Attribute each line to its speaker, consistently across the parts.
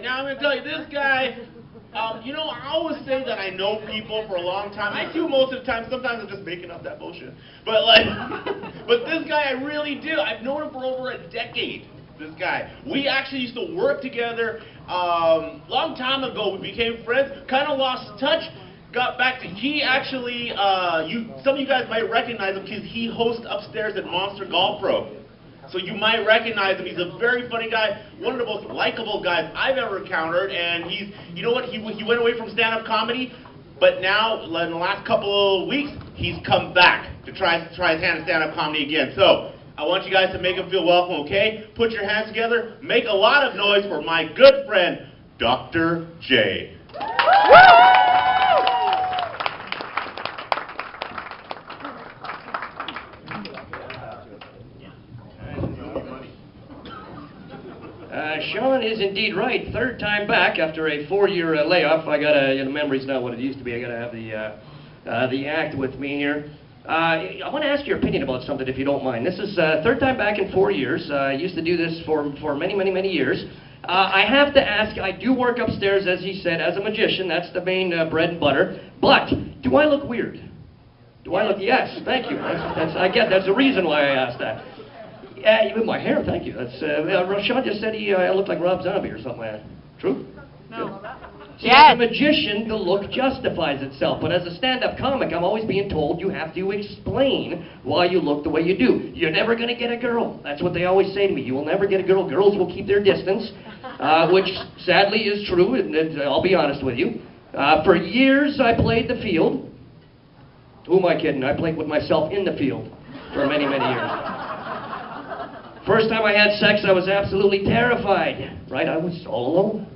Speaker 1: right, now I'm going to tell you, this guy, you know, I always say that I know people for a long time. I do most of the time. Sometimes I'm just making up that bullshit. But, like, but this guy, I really do. I've known him for over a decade, this guy. We actually used to work together long time ago. We became friends, kind of lost touch. Got back to, he actually, some of you guys might recognize him because he hosts upstairs at Monster Golf Pro. So you might recognize him. He's a very funny guy, one of the most likable guys I've ever encountered. And he's, you know what, he went away from stand-up comedy, but now, in the last couple of weeks, he's come back to try his hand at stand-up comedy again. So I want you guys to make him feel welcome, okay? Put your hands together, make a lot of noise for my good friend, Dr. J.
Speaker 2: Sean is indeed right. Third time back after a 4-year layoff. I gotta, you know, memory's not what it used to be. I gotta have the act with me here. I want to ask your opinion about something, if you don't mind. This is third time back in 4 years. I used to do this for many years. I have to ask. I do work upstairs, as he said, as a magician. That's the main bread and butter. But do I look weird? Do I look? Yes. Thank you. That's the reason why I asked that. Even my hair, thank you. That's Sean just said I looked like Rob Zombie or something like that. True?
Speaker 3: No.
Speaker 2: See, as a magician, the look justifies itself. But as a stand-up comic, I'm always being told you have to explain why you look the way you do. You're never going to get a girl. That's what they always say to me. You will never get a girl. Girls will keep their distance, which sadly is true, and I'll be honest with you. For years, I played the field. Who am I kidding? I played with myself in the field for many years. First time I had sex, I was absolutely terrified. Right? I was all alone.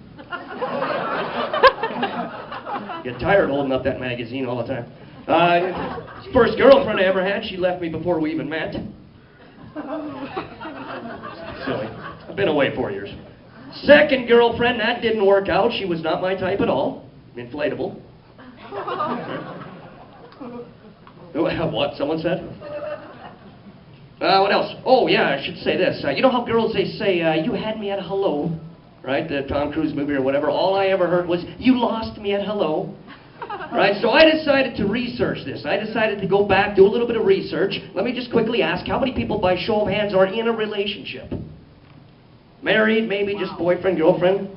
Speaker 2: Get tired holding up that magazine all the time. First girlfriend I ever had, she left me before we even met. Silly. I've been away 4 years. Second girlfriend, that didn't work out. She was not my type at all. Inflatable. What? Someone said? What else? Oh, yeah, I should say this. You know how girls, they say, you had me at hello, right? The Tom Cruise movie or whatever. All I ever heard was, you lost me at hello. Right? So I decided to research this. I decided to go back, do a little bit of research. Let me just quickly ask, how many people, by show of hands, are in a relationship? Married, maybe just boyfriend, girlfriend?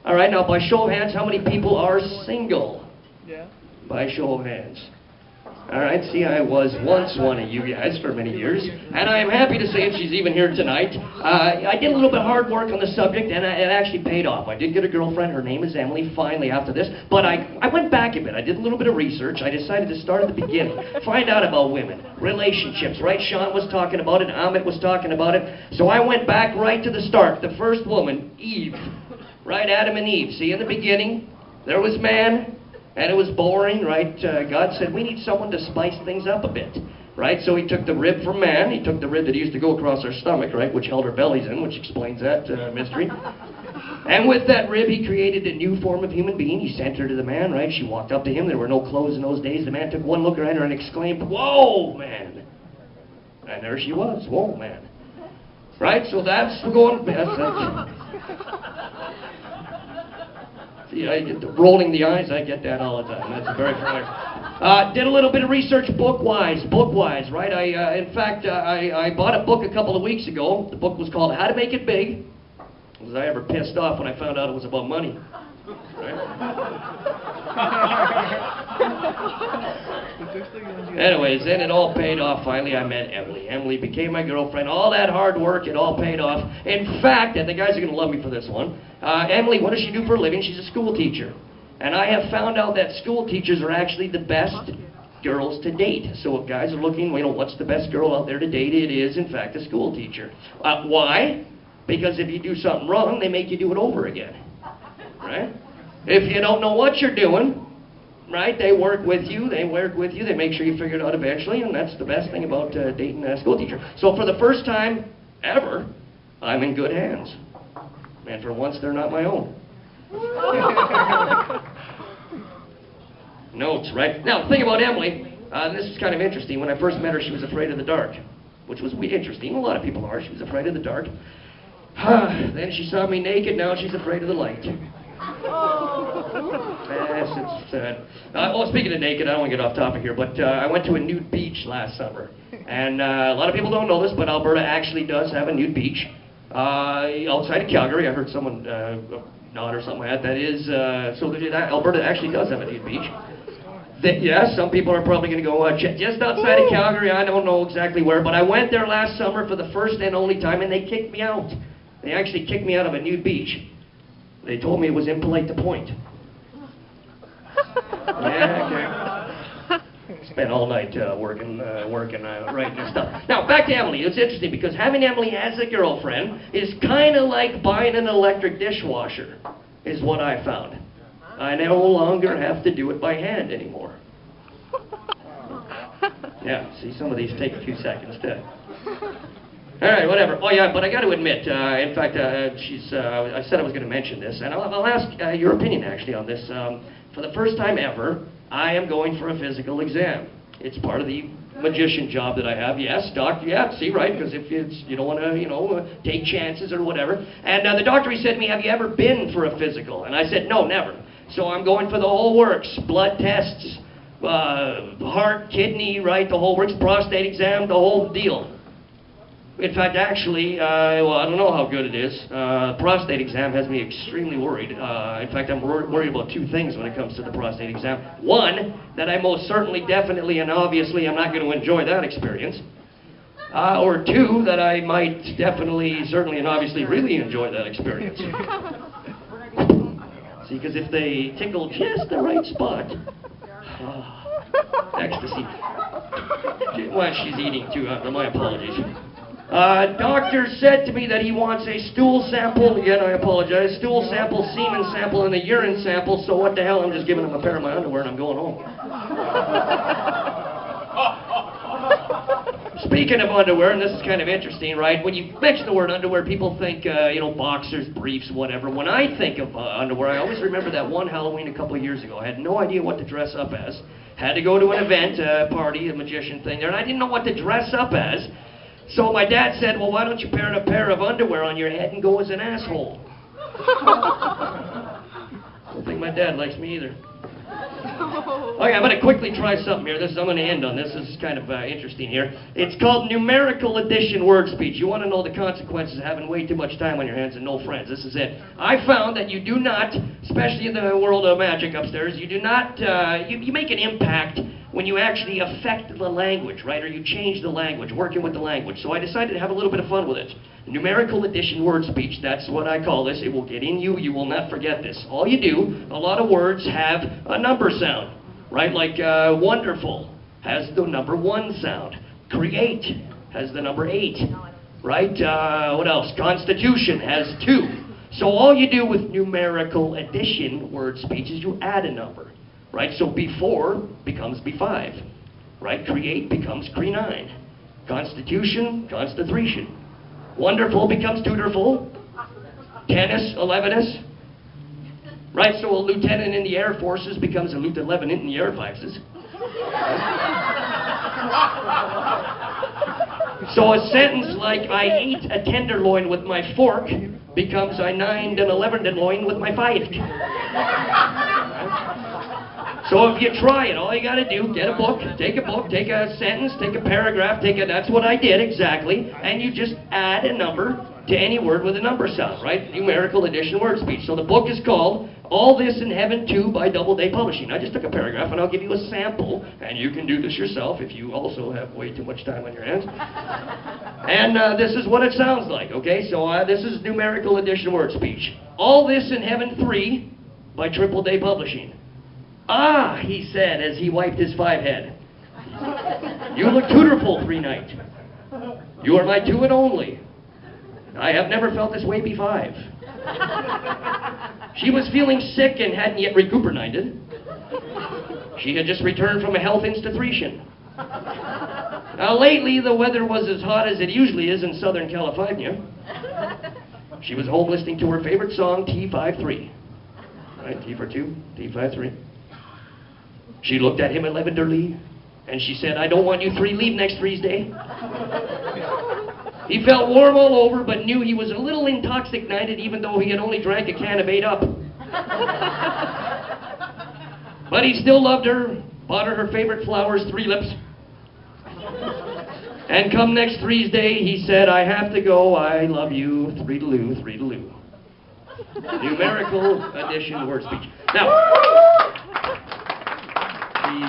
Speaker 2: All right, now, by show of hands, how many people are single? Yeah. By show of hands. All right, see, I was once one of you guys for many years, and I am happy to say, if she's even here tonight, I did a little bit of hard work on the subject, and it actually paid off. I did get a girlfriend. Her name is Emily, finally, after this, but I went back a bit. I did a little bit of research. I decided to start at the beginning, find out about women, relationships, right? Sean was talking about it, Amit was talking about it, so I went back right to the start. The first woman, Eve, right? Adam and Eve. See, in the beginning, there was man, and it was boring, right? God said, we need someone to spice things up a bit, right? So he took the rib from man. He took the rib that used to go across our stomach, right, which held our bellies in, which explains that mystery. And with that rib, he created a new form of human being. He sent her to the man, right? She walked up to him. There were no clothes in those days. The man took one look at her and exclaimed, whoa, man. And there she was. Whoa, man. Right? So that's going... See, I get the rolling the eyes, I get that all the time. That's very familiar. Did a little bit of research book-wise, right? In fact, I bought a book a couple of weeks ago. The book was called How to Make It Big. Was I ever pissed off when I found out it was about money? Right? Anyways, then it all paid off. Finally, I met Emily. Emily became my girlfriend. All that hard work, it all paid off. In fact, and the guys are going to love me for this one, Emily, what does she do for a living? She's a school teacher. And I have found out that school teachers are actually the best girls to date. So if guys are looking, you know, what's the best girl out there to date? It is, in fact, a school teacher. Why? Because if you do something wrong, they make you do it over again. Right? If you don't know what you're doing, right, they work with you, they make sure you figure it out eventually, and that's the best thing about dating a school teacher. So for the first time ever, I'm in good hands. And for once, they're not my own. Notes, right? Now, the thing about Emily, this is kind of interesting. When I first met her, she was afraid of the dark, which was interesting. A lot of people are. She was afraid of the dark. Then she saw me naked, now she's afraid of the light. Yes, it's sad. Well, speaking of naked, I don't want to get off topic here, but I went to a nude beach last summer. And a lot of people don't know this, but Alberta actually does have a nude beach. Outside of Calgary, I heard someone nod or something like that. That is, so Alberta actually does have a nude beach. Yeah, some people are probably going to go, just outside of Calgary, I don't know exactly where, but I went there last summer for the first and only time, and they kicked me out. They actually kicked me out of a nude beach. They told me it was impolite to point. Yeah, okay. Spent all night working, writing and stuff. Now, back to Emily. It's interesting because having Emily as a girlfriend is kind of like buying an electric dishwasher, is what I found. I no longer have to do it by hand anymore. Yeah, see, some of these take a few seconds to... All right, whatever. Oh, yeah, but I got to admit, in fact, I said I was going to mention this, and I'll ask your opinion, actually, on this. For the first time ever, I am going for a physical exam. It's part of the magician job that I have. Yes, doctor, yeah, see, right, because if you don't want to, take chances or whatever. And the doctor, he said to me, have you ever been for a physical? And I said, no, never. So I'm going for the whole works, blood tests, heart, kidney, right, the whole works, prostate exam, the whole deal. In fact, actually, well, I don't know how good it is. Prostate exam has me extremely worried. In fact, I'm worried about two things when it comes to the prostate exam. One, that I most certainly, definitely, and obviously I'm not going to enjoy that experience. Or two, that I might definitely, certainly, and obviously really enjoy that experience. See, because if they tickle just the right spot, ecstasy. Well, she's eating too, my apologies. Doctor said to me that he wants a stool sample, again I apologize, stool sample, semen sample, and a urine sample, so what the hell, I'm just giving him a pair of my underwear and I'm going home. Speaking of underwear, and this is kind of interesting, right? When you mention the word underwear, people think, boxers, briefs, whatever. When I think of underwear, I always remember that one Halloween a couple of years ago. I had no idea what to dress up as. Had to go to an event, a party, a magician thing there, and I didn't know what to dress up as. So my dad said, well, why don't you pair a pair of underwear on your head and go as an asshole? I don't think my dad likes me either. Okay, I'm going to quickly try something here. I'm going to end on this. This is kind of interesting here. It's called numerical addition word speech. You want to know the consequences of having way too much time on your hands and no friends. This is it. I found that you do not, especially in the world of magic upstairs, you do not, you make an impact when you actually affect the language, right? Or you change the language, working with the language. So I decided to have a little bit of fun with it. Numerical addition word speech, that's what I call this. It will get in you. You will not forget this. All you do, a lot of words have a number sound, right? Like wonderful has the number 1 sound. Create has the number 8, right? What else? Constitution has 2. So all you do with numerical addition word speech is you add a number. Right, so B4 becomes B5, right? Create becomes Cre9. Constitution, Constitution. Wonderful becomes Tutorful. Tennis, 11ess. Right, so a lieutenant in the Air Forces becomes a lieutenant in the Air Forces. So a sentence like, I ate a tenderloin with my fork becomes, I 9'd an 11'd loin with my fife. So if you try it, all you got to do, get a book, take a sentence, take a paragraph, that's what I did exactly, and you just add a number to any word with a number sound, right? Numerical addition word speech. So the book is called All This in Heaven 2 by Doubleday Publishing. I just took a paragraph and I'll give you a sample, and you can do this yourself if you also have way too much time on your hands. And this is what it sounds like, okay? So this is numerical addition word speech. All This in Heaven 3 by Tripleday Publishing. Ah, he said as he wiped his 5 head. You look tutorful 3 night. You are my 2 and only. I have never felt this way B5. She was feeling sick and hadn't yet recuperated. She had just returned from a health institution. Now lately the weather was as hot as it usually is in Southern California. She was home listening to her favorite song, T53. Right, T for 2, T53. She looked at him levenderly, and she said, I don't want you 3 leave next Thursday. He felt warm all over, but knew he was a little intoxicated even though he had only drank a can of 8-Up. But he still loved her, bought her favorite flowers, 3 lips. And come next Thursday, he said, I have to go, I love you, 3-2, 3-2. Numerical addition word speech. Now, the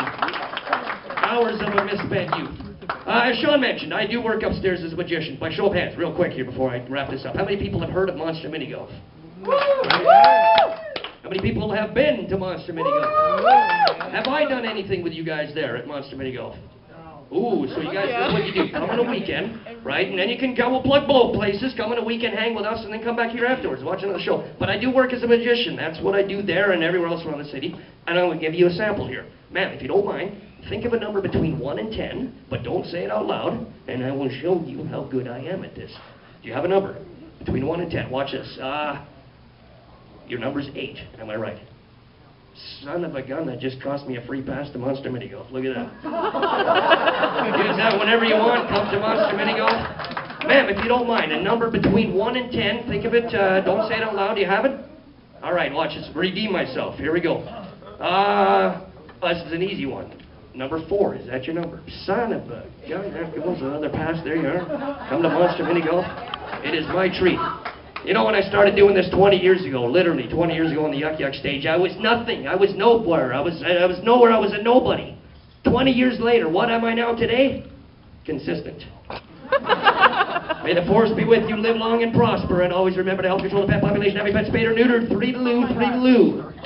Speaker 2: hours of a misspent youth. As Sean mentioned, I do work upstairs as a magician. By show of hands, real quick here before I wrap this up. How many people have heard of Monster Mini Golf? How many people have been to Monster Mini Golf? Have I done anything with you guys there at Monster Mini Golf? Ooh, so you guys, that's what you do. Come on a weekend, right? And then you can go, we'll plug both places, come on a weekend, hang with us, and then come back here afterwards, watch another show. But I do work as a magician. That's what I do there and everywhere else around the city. And I'm going to give you a sample here. Ma'am, if you don't mind, think of a number between 1 and 10, but don't say it out loud, and I will show you how good I am at this. Do you have a number? Between 1 and 10. Watch this. Your number's 8. Am I right? Son of a gun, that just cost me a free pass to Monster Mini Golf. Look at that. Use that whenever you want. Come to Monster Mini Golf. Ma'am, if you don't mind, a number between 1 and 10. Think of it. Don't say it out loud. Do you have it? All right, watch this. Redeem myself. Here we go. This is an easy one. Number 4. Is that your number? Son of a gun. There goes another pass. There you are. Come to Monster Mini Golf. It is my treat. You know, when I started doing this 20 years ago, literally 20 years ago on the Yuck Yuck stage, I was nothing. I was nowhere. I was nowhere. I was a nobody. 20 years later, what am I now today? Consistent. May the force be with you. Live long and prosper, and always remember to help control the pet population. Every pet spayed or neutered. 3-2, 3-2.